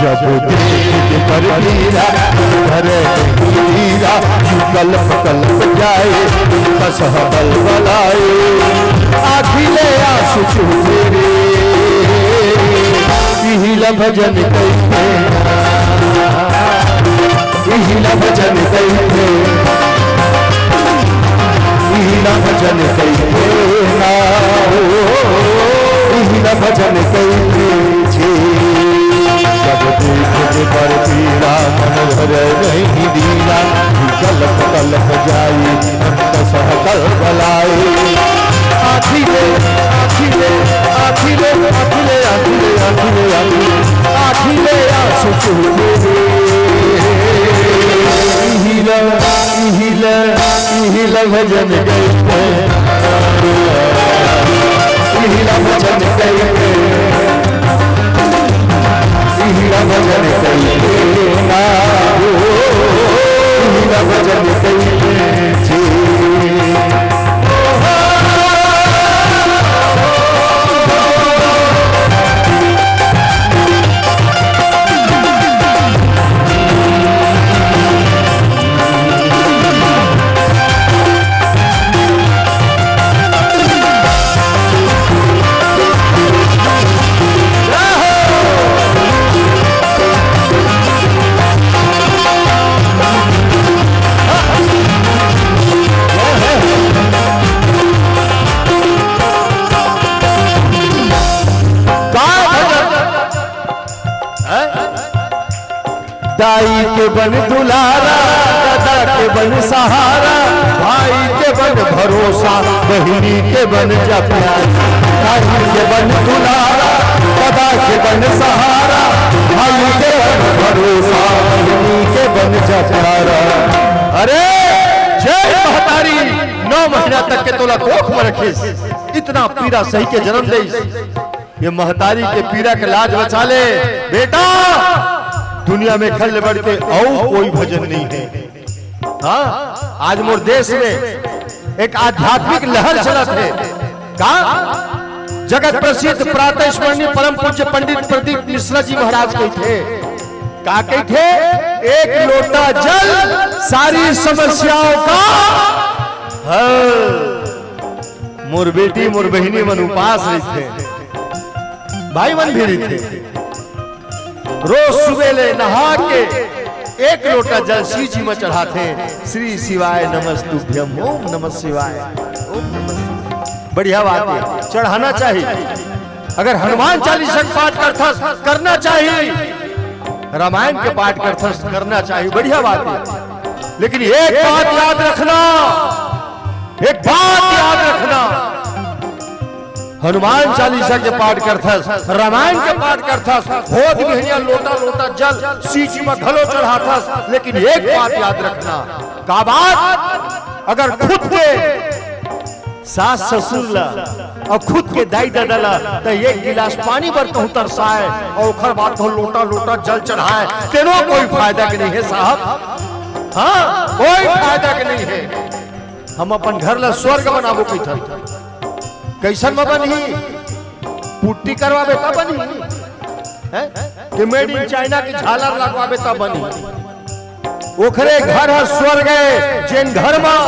जब देख पर मीरा धरे मीरा कल्प कल्प जाए बस बल बलाए आखिले आंसू छूटे रे इहिला भजन कइते इहिला भजन कइते इहिला भजन कइते ना इहिला भजन कइते छे जब देख पर पीड़ा मन भरे नहीं दीना कल्प कल्प जाई अंत सह कल बलाए आखिले आखिले आखिले आखिले आखिले आखिले आखिले आंसू छूटे इहिला इहिला इहिला भजन कइते इहिला भजन कइते इहिला भजन कइते ना इहिला भजन कइते दाई के बन दुलारा दादा के बन सहारा भाई के बन भरोसा बहिनी के बन जा प्यार दाई के बन दुलारा दादा के बन सहारा भाई के बन भरोसा बहिनी के बन जा प्यार अरे जय महतारी 9 महीना तक के तोला कोख में रखिस इतना पीड़ा सही के जन्म दे ये महतारी के पीड़ा के लाज बचा ले बेटा दुनिया में खल बढ़ के और कोई भजन नहीं है। हाँ आज मोर देश में एक आध्यात्मिक लहर चलत है का जगत प्रसिद्ध प्रातः स्मरणीय परम पूज्य पंडित प्रदीप मिश्रा जी महाराज कहते का कहते एक लोटा जल सारी समस्याओं का मोर बेटी मोर बहिनी मन उपास रही थे भाई मन भी रही थे रोज सुबह ले नहा के एक लोटा जल श्री जी में चढ़ाते श्री शिवाय नमस्तुभ्यम ओम नमः शिवाय ओम नमः बढ़िया बात है चढ़ाना चाहिए अगर हनुमान चालीसा पाठ करना चाहिए रामायण के पाठ करना चाहिए बढ़िया बात है लेकिन एक बात याद रखना एक बात याद रखना हनुमान चालीसा के पाठ करथस रामायण के पाठ करथस होद बिहनिया लोटा लोटा जल सीच में घलो चढ़ाथस लेकिन एक बात याद रखना का बात अगर खुद के सास ससुर ला और खुद के दाई दादा ला तो एक गिलास पानी पर कहूं तरसाए और ओखर बात को लोटा लोटा जल चढ़ाए तेनो कोई फायदा के नहीं है साहब हाँ कोई फायदा के नहीं है हम अपन घर ला स्वर्ग बनाबो कैथन कैसन में बनी पुट्टी करवाबे तब बनी है कि मेड इन चाइना की झालर लगवाबे तब बनी ओखरे घर है स्वर्ग है जिन घर में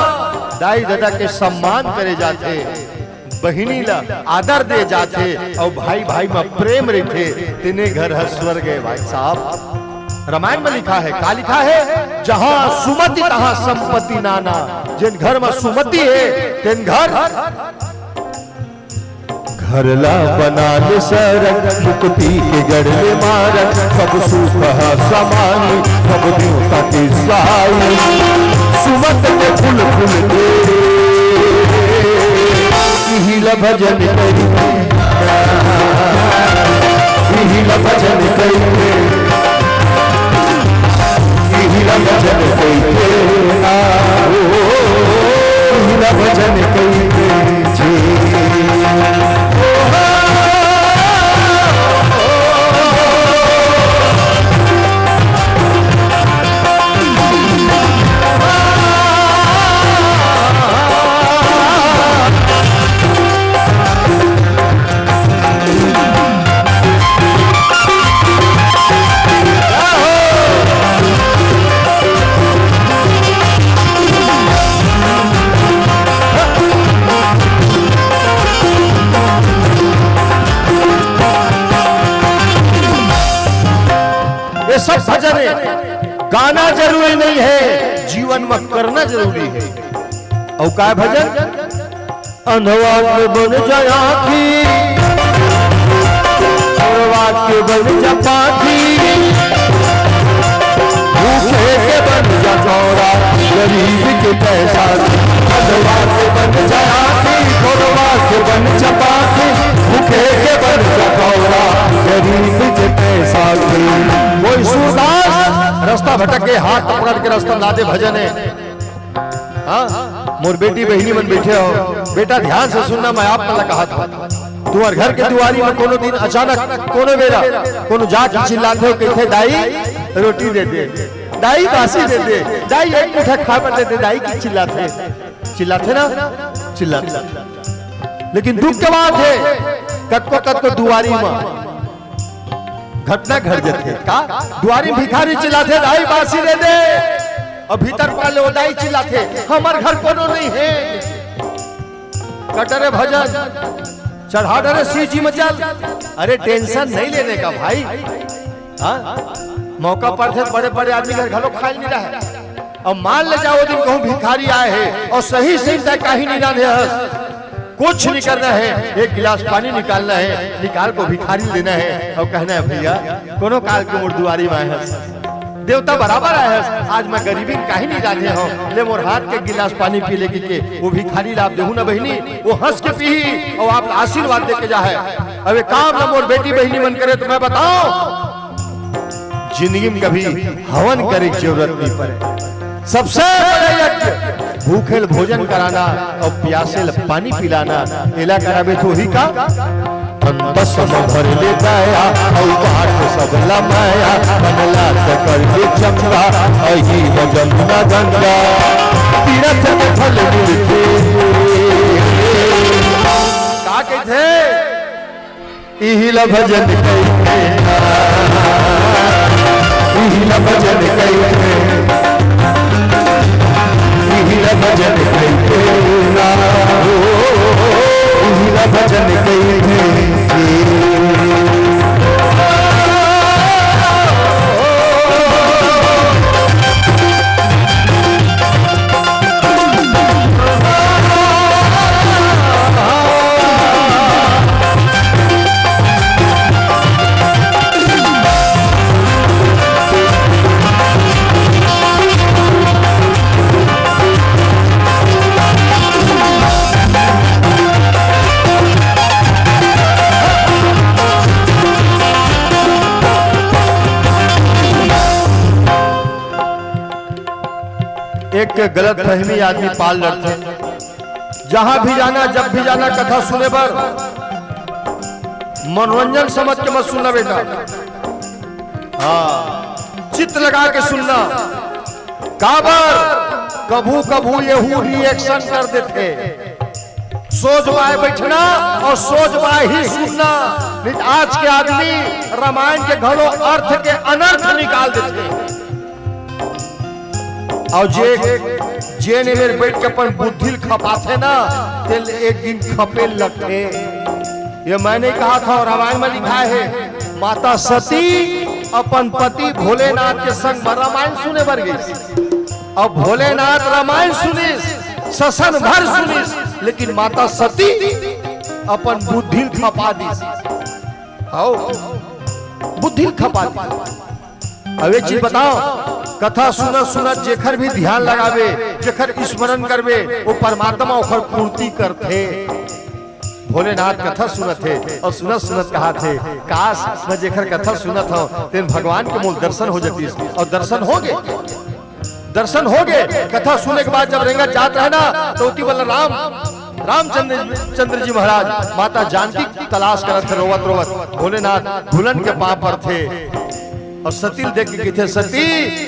दाई दादा के सम्मान करे जाते बहिनी ला आदर दे जाते और भाई भाई में प्रेम रहते तिने घर है स्वर्ग है भाई साहब रामायण में लिखा है का लिखा है जहां सुमति तहां संपत्ति नाना जिन घर में सुमति है तिन घर घरला बना ले सरक मुक्ति के गढ़ में मारक सब सुख समान सब देवता के सहाय सुमत के फूल फूल दे इहिला भजन करिते इहिला भजन करिते इहिला भजन करिते इहिला भजन करिते सब भजन गाना जरूरी नहीं है, जीवन में करना जरूरी है। और क्या भजन? अनवा के बन जाया की, के बन जा पाखी, भूखे के बन जा गौरा, गरीब के पैसा। अनवा के बन जाया की, के बन जा पाखी, भूखे के बन जा गौरा, गरीब के पैसा। कोई सूरदास रास्ता भटक के हाथ पकड़ के रास्ता ला दे भजन है। हाँ, मोर बेटी बहनी मन बैठे हो, बेटा ध्यान से सुनना, मैं आपने कहा था तुम्हारे घर के दुआरी में कोनो दिन अचानक कोनो बेरा कोनो जाके चिल्लाते हो, कहते दाई रोटी दे दे, दाई बासी दे दे, दाई एक मुठा खा पर दे दे, दाई की चिल्लाते ना चिल्लाते। लेकिन दुख के बात है कत को दुआरी में घटना घट जाते का, दुआरी भिखारी चिल्लाते दाई बासी दे दे, और भीतर वाले वो दाई चिल्लाते हमार घर कोनो नहीं है। कटरे भजन चढ़ा डरे सीजी में चल। अरे टेंशन नहीं लेने का भाई, हाँ मौका पर थे बड़े बड़े आदमी घर घरों खाई नहीं रहा है। और मान ले जाओ दिन कहूँ भिखारी आए हैं और सही तय कहीं नहीं डाले, कुछ नहीं करना है, एक गिलास पानी निकालना है, निकाल को भिखारी देना है और कहना है भैया कोनो काल के मोर दुआरी में है, देवता बराबर आए हैं, आज मैं गरीबी कहीं नहीं जाने हो, ले मोर हाथ के गिलास पानी पी लेके के वो भिखारी लाभ देहू ना बहनी, वो हंस के पी और आप आशीर्वाद दे के जा है। अब एक काम ना मोर बेटी बहनी मन करे तो मैं बताओ, जिंदगी में कभी हवन करे की जरूरत नहीं पड़े। सबसे बड़ा यज्ञ भूखेल भोजन कराना और प्यासेल पानी पिलाना, एला करावे तो ही का दस भर ले जाया और बाट सब लमाया, बनला करके चंगा अही जमुना गंगा, तीरथ में फल मिलते का कहते इहिला भजन कहते, इहिला भजन कहते, इहिला भजन कहते ना, इहिला भजन कहते। एक गलत फहमी आदमी पाल लड़ते, जहां भी जाना जब भी जाना कथा सुने पर मनोरंजन समझ के मत सुनना बेटा, हाँ चित्त लगा के सुनना। काबर कभू कभू यहू रिएक्शन कर देते, सोच बाय बैठना और सोच बाय ही सुनना। आज के आदमी रामायण के घड़ों अर्थ के अनर्थ निकाल देते, और जे ने मेरे बैठ के अपन बुद्धि खपाते ना तेल एक दिन खपे लगते। ये मैंने कहा था और रामायण में लिखा है, माता सती अपन पति भोलेनाथ के संग रामायण सुने बर गई, और भोलेनाथ रामायण सुनिस ससन भर सुनिस, लेकिन माता सती अपन बुद्धि खपा दी, बुद्धि खपा दी। अब एक चीज बताओ, कथा सुनत सुनत जेखर भी ध्यान लगावे, जेखर स्मरण करवे, वो परमात्मा ओखर पूर्ति करते। भोलेनाथ कथा सुनत थे और सुनत सुनत कहा थे काश मैं जेखर कथा सुनत हो तेन भगवान के मूल दर्शन हो जाती, और दर्शन हो गए, दर्शन हो गए। कथा सुनने के बाद जब रेंगा जात है ना तो उती बोला रामचंद्र जी महाराज माता जानकी तलाश करत थे, रोवत रोवत भोलेनाथ दुल्हन के पांव पर थे, और सती देख के कहते सती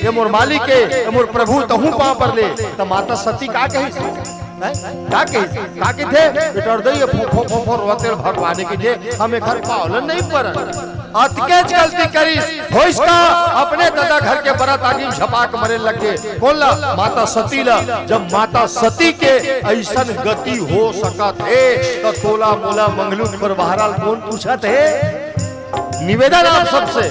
ये मोर मालिक के, ये मोर प्रभु तहू पांव पर ले। तो माता सती का कही, का थे बेटर दई फो रोते भगवान के जे हमें घर पावलन नहीं पर अतके गलती करी होइस का अपने दादा घर के बरात आगे झपाक मरे लगे। बोला माता सती ला, जब माता सती के ऐसन गति हो सकत है तो तोला मोला मंगलू पर बहरहाल कौन पूछत है। निवेदन आप सबसे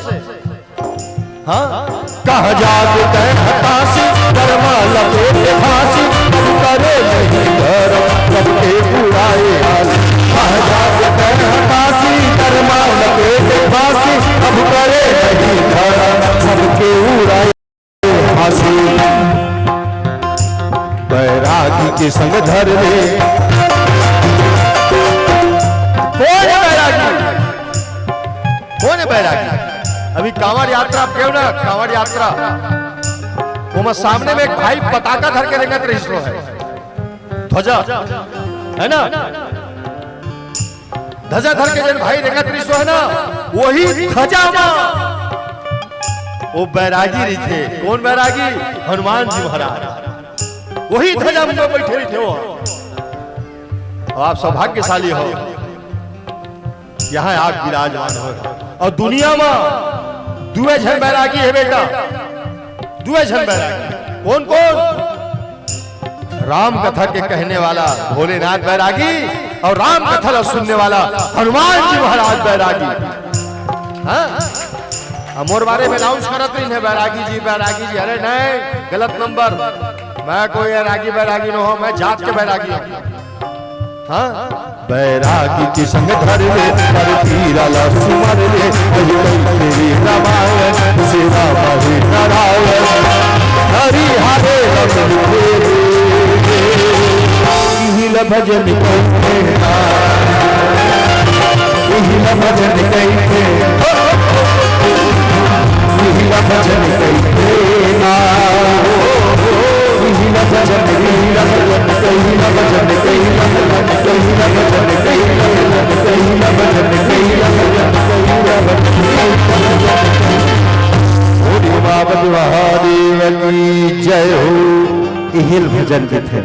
हाँ कह जाके तय हताशी कर्मा लपेटे फांसी अब करे नहीं धर्म सबके बुराए हाल कह जाके तय हताशी कर्मा लपेटे फांसी अब करे नहीं धर्म सबके बुराए फांसी बैरागी के संग धर ले कौन है बैरागी कौन है बैरागी अभी कांवड़ यात्रा आप क्यों ना कांवड़ यात्रा वो मैं सामने में एक भाई पताका धर के रेंगत रही है ध्वजा है ना ध्वजा धर के जन भाई रेंगत रही है ना वही ध्वजा में वो बैरागी रही थे कौन बैरागी हनुमान जी महाराज वही ध्वजा में बैठे रही थे वो आप सौभाग्यशाली हो यहाँ आप विराजमान हो और दुनिया में दुए झन बैरागी है बेटा दुए झन बैरागी कौन कौन राम कथा के कहने वाला भोलेनाथ बैरागी और राम कथा सुनने वाला हनुमान जी महाराज बैरागी हाँ मोर बारे में अनाउंस करत नहीं है बैरागी जी अरे नहीं गलत नंबर मैं कोई बैरागी न हो मैं जात के बैरागी हूं हाँ बैरागी की संग धर ले पर पीराला सुमर ले तेरी रामायण सेवा मही नारायण हरि हरे रमन हिल भजन कहते हिल भजन कहते हिल भजन कहते ना महादेव की जय हो। हिल भजन के थे।